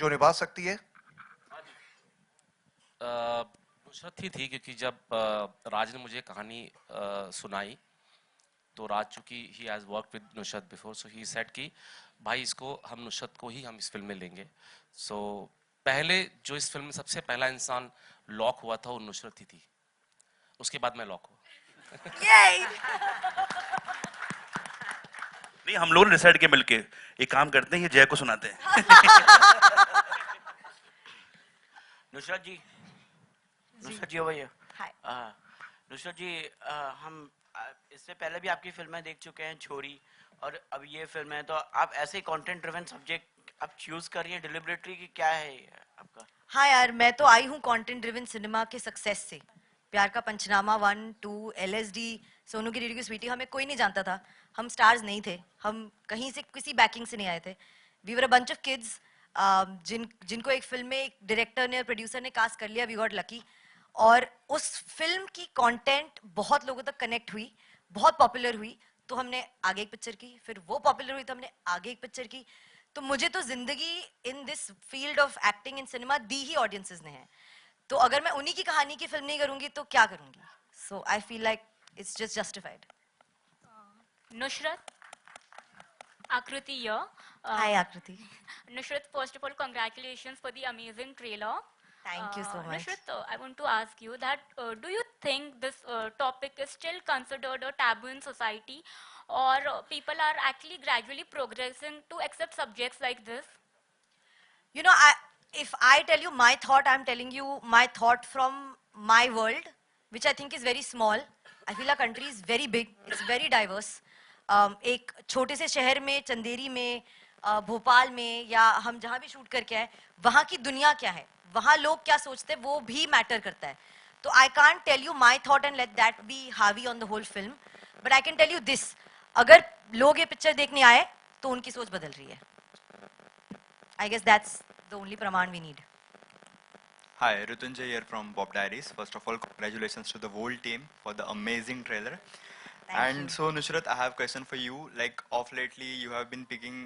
जो निभा सकती है? नुसरत ही थी, क्योंकि जब राज ने मुझे कहानी सुनाई, तो राज चूंकि he has work with Nusrat before, so he said कि भाई इसको हम नुसरत को ही हम इस फिल्म में लेंगे। सो पहले जो इस फिल्म में सबसे पहला इंसान लॉक हुआ था वो नुसरत ही थी, उसके बाद मैं लॉक हुआ। Yay! नहीं, हम लोग ने डिसाइड किया मिलके एक काम करते हैं, ये जय को सुनाते हैं। नुसरत जी, नुसरत जी भैया, Hi. नुसरत जी, हम इससे पहले भी आपकी फिल्में देख चुके हैं, छोरी, और अब ये फिल्म है, तो आप ऐसे कंटेंट ड्रिवन सब्जेक्ट आप चूज कर रही हैं डिलिबरेटली, की क्या है ये आपका? हाँ यार, मैं तो आई हूँ कंटेंट ड्रिवन सिनेमा के सक्सेस से। प्यार का पंचनामा 1, 2, LSD, सोनू की रेडियो की स्वीटी, हमें कोई नहीं जानता था। हम स्टार्स नहीं थे, हम कहीं से किसी बैकिंग से नहीं आए थे। We were a bunch of kids जिनको एक फिल्म में एक डायरेक्टर ने और प्रोड्यूसर ने कास्ट कर लिया। We got lucky. और उस फिल्म की कंटेंट बहुत लोगों तक कनेक्ट हुई, बहुत पॉपुलर हुई, तो हमने आगे एक पिक्चर की, फिर वो पॉपुलर हुई तो हमने आगे एक पिक्चर की। तो मुझे तो जिंदगी in this field of acting in cinema the he audiences ने है। तो अगर मैं उन्हीं की कहानी की फिल्म नहीं करूंगी तो क्या करूंगी? So I feel like it's just justified. Nushrat, Akriti here. Hi Akriti. Nushrat, first of all, congratulations for the amazing trailer. Thank you so much. Nushrat, I want to ask you that do you think this topic is still considered a taboo in society, or people are actually gradually progressing to accept subjects like this? You know, if I tell you my thought, I'm telling you my thought from my world, which I think is very small. I feel our country is very big. It's very diverse. एक छोटे से शहर में, चंदेरी में, भोपाल में, या हम जहाँ भी शूट करके आए, वहाँ की दुनिया क्या है, वहाँ लोग क्या सोचते हैं, वो भी मैटर करता है। तो I can't tell you my thought and let that be हावी on the whole film, but I can tell you this, अगर लोग ये पिक्चर देखने आए तो उनकी सोच बदल रही है। I guess that's the only praman we need. Hi, Rutunjay here from Bob Diaries. First of all, congratulations to the whole team for the amazing trailer. Thank you. So Nusrat, I have a question for you. Like of lately, you have been picking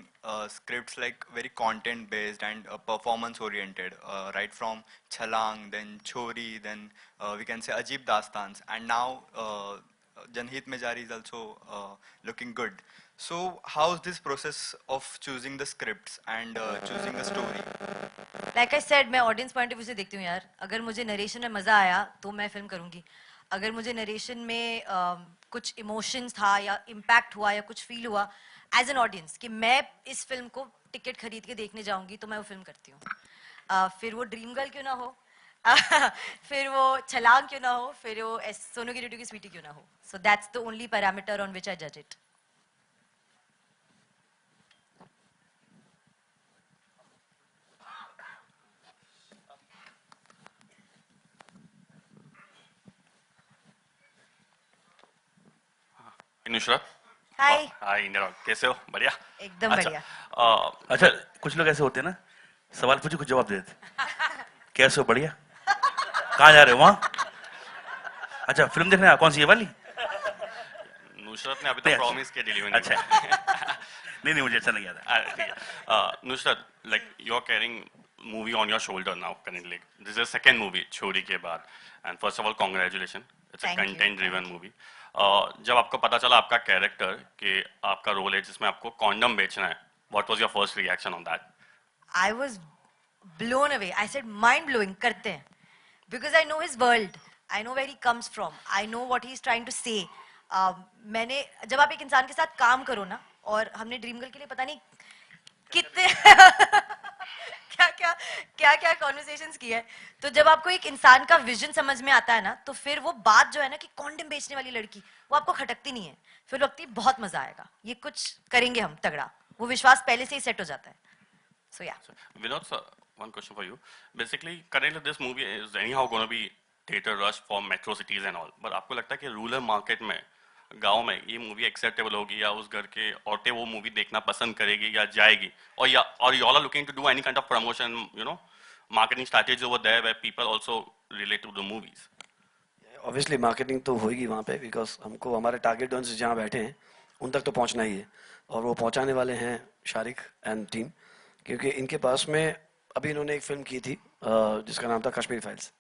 scripts like very content based and performance oriented, right from Chalang, then Chori, then we can say Ajib Dastans, and now Janhit Mejari is also looking good. So how's this process of choosing the scripts and choosing a story? Like I said, मैं audience point of view से देखती हूँ यार। अगर मुझे narration में मजा आया तो मैं फिल्म करूँगी। अगर मुझे narration में कुछ emotions था या impact हुआ या कुछ feel हुआ as an audience कि मैं इस फिल्म को टिकट खरीद के देखने जाऊँगी, तो मैं वो फिल्म करती हूँ। फिर वो ड्रीम गर्ल क्यों ना हो, फिर वो छलांग क्यों ना हो, फिर वो सोनू की रेडियो की स्वीटी क्यों ना हो। So that's the only parameter on which I judge it. Nusrat, हाय। हाय निरव, कैसे हो? बढ़िया, एकदम अच्छा, बढ़िया। अच्छा, कुछ लोग ऐसे होते हैं ना, सवाल पूछे कुछ जवाब दे देते। कैसे हो? बढ़िया। कहाँ जा रहे हो? वहाँ? अच्छा, फिल्म देखने आया? कौन सी, ये वाली? नुसरत ने अभी तो प्रॉमिस किया डिलीवरी। अच्छा। नहीं, मुझे अच्छा नहीं आता। ठीक है। Nusrat, like you are carrying movie on your shoulder now currently. This is second movie Chhori के बाद, and first of all congratulation, it's a content driven movie. जब आपको पता चला आपका कैरेक्टर कि आपका रोल है जिसमें आपको कॉन्डम बेचना है, what was your first reaction on that? I was blown away. I said mind blowing करते हैं, because I know his world. I know where he comes from. I know what he is trying to say. मैंने जब आप एक इंसान के साथ काम करो ना, और हमने ड्रीम गर्ल के लिए पता नहीं कितने क्या क्या कॉन्वर्सेशंस की है, तो जब आपको एक इंसान का विजन समझ में आता है ना, तो फिर वो बात जो है ना कि कॉन्डम बेचने वाली लड़की, वो आपको खटकती नहीं है, फिर लगती है बहुत मजा आएगा, ये कुछ करेंगे हम तगड़ा, वो विश्वास पहले से ही सेट हो जाता है। So yeah. Vinod sir, one question for you. Basically, currently this movie is anyhow going to be theater rush for metro cities and all. But आपको लगता है कि रूरल मार्केट में, गांव में ये मूवी एक्सेप्टेबल होगी, या उस घर के औरतें वो मूवी देखना पसंद करेगी या जाएगी, और you all are looking to do any kind of promotion, you know, marketing strategy over there where people also relate to the movies? Obviously marketing तो होगी वहाँ पे, because हमको हमारे target audience जहाँ बैठे हैं उन तक तो पहुँचना ही है, और वो पहुँचाने वाले हैं शारिक एंड टीम, क्योंकि इनके पास में अभी इन्होंने एक फिल्म की थी जिसका नाम था Kashmir files.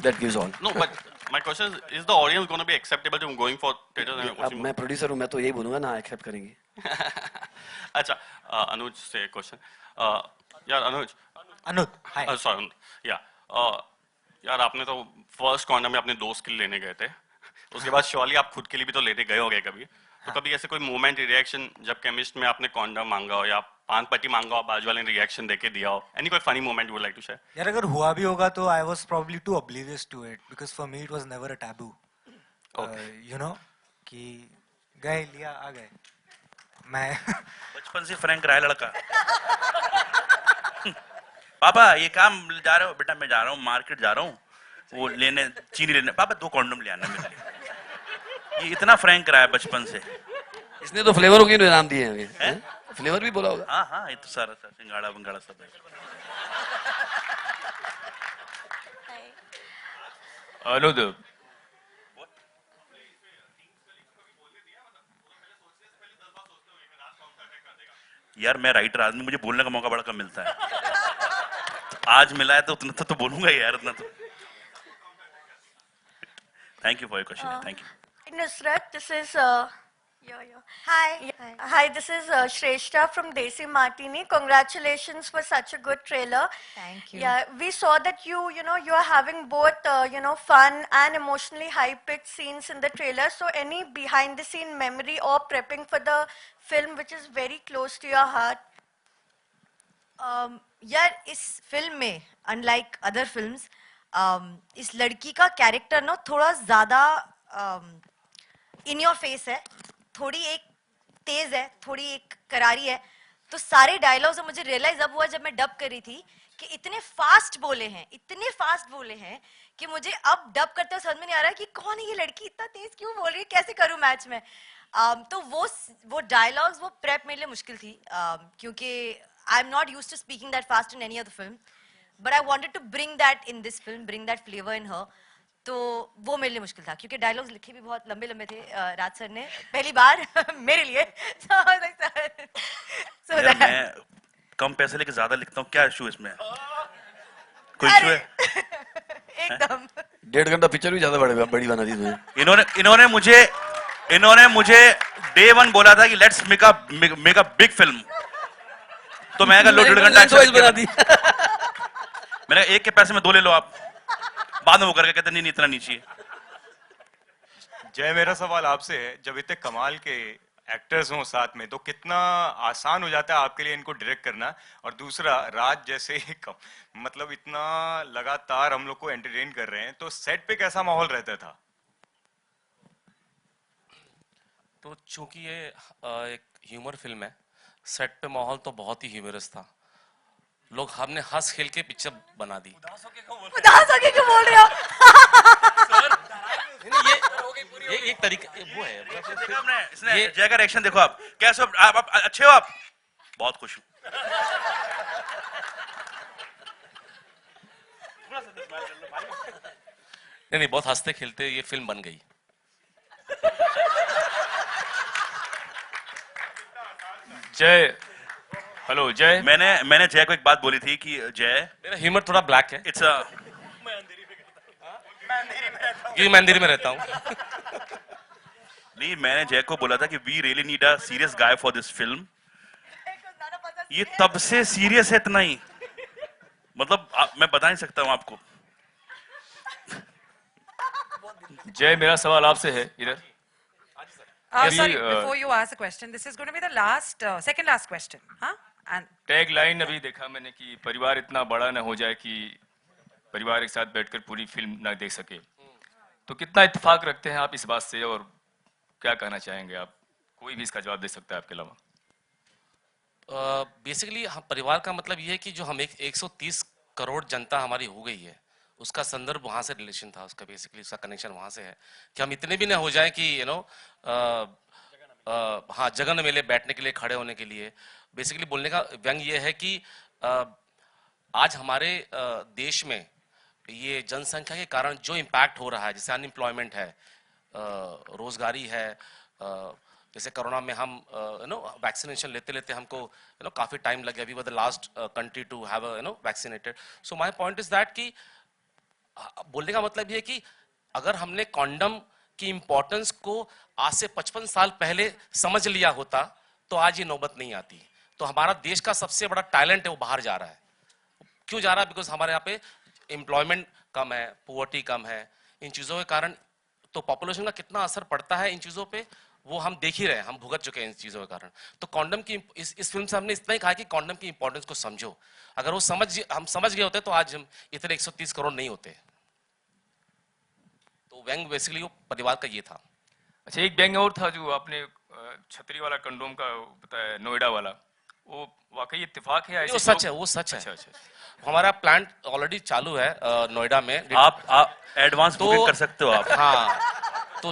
That gives all. No, but my question is the audience going to be acceptable to going for theaters and अब watching? मैं प्रोड्यूसर हूँ, मैं तो यही बोलूंगा ना एक्सेप्ट करेंगे. अच्छा, अनुज से क्वेश्चन. यार अनुज, Anuj, hi. सॉरी या यार आपने तो फर्स्ट कॉन्डम में अपने दोस्त के लिए लेने गए थे, उसके बाद श्योरली आप खुद के लिए भी तो लेने गए होंगे कभी, तो कभी ऐसे कोई मोमेंट रिएक्शन जब केमिस्ट में आपने कॉन्डम मांगा हो या पान पट्टी मांगा हो, बाजू वाले ने रिएक्शन देके दिया हो, एनी कोई funny moment you would like to share? यार अगर हुआ भी होगा तो I was probably too oblivious to it because for me it was never a taboo. You know कि गए लिया आ गए. मैं बचपन से फ्रैंक रहा है लड़का. पापा ये काम जा रहे हो बेटा, मैं जा रहा हूँ मार्केट जा रहा हूँ वो लेने चीनी लेने. पापा 2 कॉन्डम ले आना मेरे लिए. ये इतना फ्रैंक रहा है बचपन से. इसने तो फ्लेवरों के नाम दिए हैं. फ्लेवर भी बोला होगा. हाँ हाँ, ये तो सारा सिंगाड़ा बंगाड़ा सब है. अनुज, यार मैं राइटर आदमी, मुझे बोलने का मौका बड़ा कम मिलता है. आज मिला है तो उतना तो बोलूंगा ही यार, उतना तो. Thank you for your question. Thank you. Nusrat, this is Hi. Hi, this is Shrestha from Desi Martini. Congratulations for such a good trailer. Thank you. Yeah, we saw that you are having both fun and emotionally high-pitched scenes in the trailer. So any behind-the-scene memory or prepping for the film which is very close to your heart? यार इस film में unlike other films इस लड़की का character ना थोड़ा ज्यादा in your face है, थोड़ी एक तेज है, थोड़ी एक करारी है. तो सारे डायलॉग्स मुझे रियलाइज अब हुआ जब मैं डब कर रही थी कि इतने फास्ट बोले हैं कि मुझे अब डब करते हुए समझ में नहीं आ रहा है कि कौन है ये लड़की, इतना तेज क्यों बोल रही है, कैसे करूं मैच में. तो वो डायलॉग्स वो प्रेप मेरे लिए मुश्किल थी क्योंकि I am not used to speaking that fast in any other film, but I wanted to bring that in this film, bring that flavour in her. तो वो मेरे लिए मुश्किल था क्योंकि डायलॉग्स लिखे भी बहुत लंबे लंबे थे राज सर ने पहली बार मेरे लिए. यार मैं कम पैसे लेके ज्यादा लिखता हूँ, क्या इशू इसमें? कोई इशू है? एकदम 1.5 घंटा पिक्चर भी ज्यादा बड़ी बना दी तुमने. इन्होंने मुझे डे 1 बोला था कि let's make a big film. तो मैं कहा लो 1.5 घंटा बना दी. मैंने कहा 1 के पैसे में 2 ले लो आप. बाद में वो करके कहते नहीं इतना नीचे. जय, मेरा सवाल आपसे है, जब इतने कमाल के एक्टर्स हों साथ में तो कितना आसान हो जाता है आपके लिए इनको डायरेक्ट करना, और दूसरा राज जैसे मतलब इतना लगातार हम लोग को एंटरटेन कर रहे हैं, तो सेट पे कैसा माहौल रहता था? तो चूंकि ये एक ह्यूमर फिल्म है, सेट पे माहौल तो बहुत ही ह्यूमरस था. लोग हमने हंस खेल के पिक्चर बना दी. उदास होके क्यों बोल रहे हो? ये एक तरीका वो है. इसने जय का रिएक्शन देखो. आप कैसे हो? आप अच्छे हो? आप बहुत खुश हूँ. नहीं बहुत हंसते खेलते ये फिल्म बन गई. जय, हेलो जय. मैंने जय को एक बात बोली थी कि जय, मेरा ह्यूमर थोड़ा ब्लैक है. इट्स क्योंकि मैं अंधेरी में रहता हूँ. नहीं, मैंने जय को बोला था कि we really need a serious guy for this film. ये तब से सीरियस है इतना ही, मतलब मैं बता नहीं सकता हूँ आपको. जय, मेरा सवाल आपसे है इधर. Sorry, before you ask a question, this is going to be the second last question, huh? And tag line अभी देखा मैंने कि परिवार इतना बड़ा न हो जाए कि परिवार एक साथ बैठकर पूरी फिल्म ना देख सके. तो कितना इत्तेफाक रखते हैं आप इस बात से, और क्या कहना चाहेंगे आप? कोई भी इसका जवाब दे सकता है आपके अलावा. बेसिकली हम परिवार का मतलब ये है कि जो हम 130 करोड़ जनता हमारी हो गई है, उसका संदर्भ वहां से रिलेशन था, उसका बेसिकली उसका कनेक्शन वहां से है कि हम इतने भी ना हो जाए कि हाँ जगह न मिले बैठने के लिए, खड़े होने के लिए. बेसिकली बोलने का व्यंग ये है कि आज हमारे देश में ये जनसंख्या के कारण जो इम्पैक्ट हो रहा है, जैसे अनएम्प्लॉयमेंट है, रोजगारी है, जैसे कोरोना में हम वैक्सीनेशन लेते लेते हमको काफी टाइम लग गया, we were the last country to have vaccinated. So my point is that कि बोलने का मतलब ये है कि अगर हमने कॉन्डम की इंपॉर्टेंस को आज से 55 साल पहले समझ लिया होता तो आज ये नौबत नहीं आती. तो हमारा देश का सबसे बड़ा टैलेंट है वो बाहर जा रहा है. क्यों जा रहा है? बिकॉज हमारे यहाँ पे एम्प्लॉयमेंट कम है, पुअर्टी कम है. इन चीजों के कारण तो पॉपुलेशन का कितना असर पड़ता है इन चीजों पे वो हम देख ही रहे हैं, हम भुगत चुके हैं इन चीजों के कारण. तो कॉन्डम की इस फिल्म से हमने इतना ही कहा कि कॉन्डम की इंपॉर्टेंस को समझो. अगर वो हम समझ गए होते तो आज हम इतने 130 करोड़ नहीं होते. तो व्यंग बेसिकली वो परिवार का ये था. अच्छा, एक व्यंग और था जो आपने छतरी वाला कंडोम का बताया, नोएडा वाला, वो वाकई इत्तेफाक है? वो सच है, वो सच है. अच्छा अच्छा. हमारा प्लांट ऑलरेडी चालू है नोएडा में. आप एडवांस बुकिंग कर सकते हो आप. हाँ, तो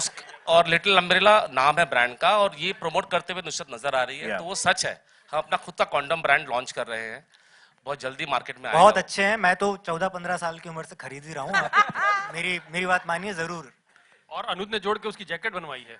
और लिटिल अम्ब्रेला नाम है ब्रांड का, और ये प्रमोट करते हुए नुसरत नजर आ रही है. तो वो सच है, हम अपना खुद का कॉन्डम ब्रांड लॉन्च कर रहे हैं, बहुत जल्दी मार्केट में आएगा. बहुत अच्छे हैं. मैं तो 14-15 साल की उम्र से खरीद ही रहा हूँ. मेरी बात मानिए जरूर. और अनुज ने जोड़ के उसकी जैकेट बनवाई है.